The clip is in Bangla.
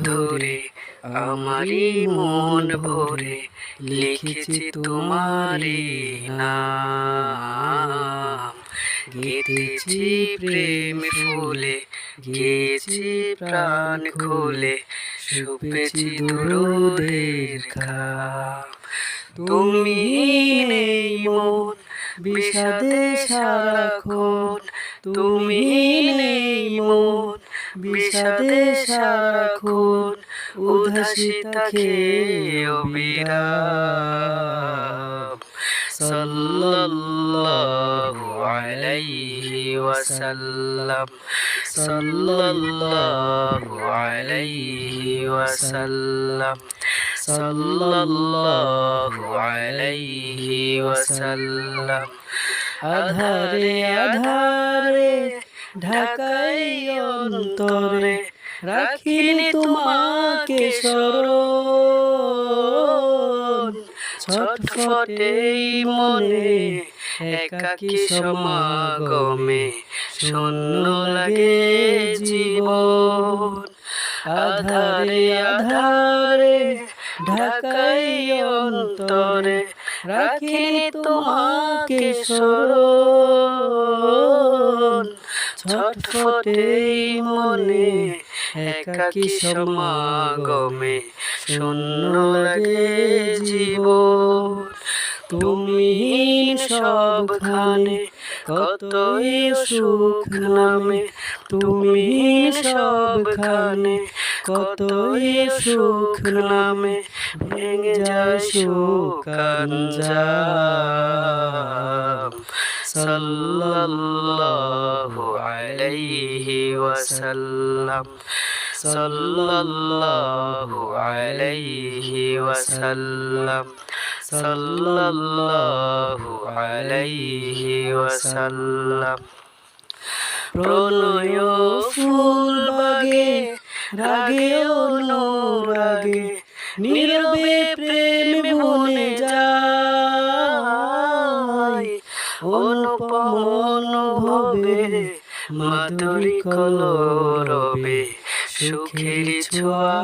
ধরে আমারই মন ভরে লিখেছি তোমারই নাম। গেঁথেছি প্রেম ফুলে, গেয়েছি প্রাণ খুলে, সুপেছি দুরুদের খাম। তুমি নেই মন বিষাদে সারাক্ষণ, তুমি নেই মন বিষাদে সারাক্ষণ, উদ্ভাসিতা খেয়ে অবিরাম। সাল্লাল্লাহু আলাইহি ওয়াসাল্লাম, সাল্লাল্লাহু আলাইহি ওয়াসাল্লাম, সাল্লাল্লাহু আলাইহি ওয়াসাল্লাম। আধারে আধারে ঢাকাই অন্তরে রাখিনি তোমাকে স্মরণ। ছটফটে মনে একাকী সমাগমে শূন্য লাগে জীবন। আধারে আধারে ঢাকাই অন্তরে রাখিনি তোমাকে স্মরণ। ছটফটে মনে একাকী সমাগমে শূন্য লাগে জীবন। তুমি সবখানে কতই সুখ নামে, তুমি সবখানে কতই সুখ নামে, ভেঙে যায় সুখ আঞ্জাম। সাল্লাল্লাহু আলাইহি ওয়াসাল্লাম, সাল্লাল্লাহু আলাইহি ওয়াসাল্লাম, সাল্লাল্লাহু আলাইহি ওয়াসাল্লাম। প্রণয় ফুল বাগে রাগে অনুরাগে নীরবে প্রেম বনে যায়। অনুপম অনুভবে মাধুরী কলরবে সুখের ছোঁয়া।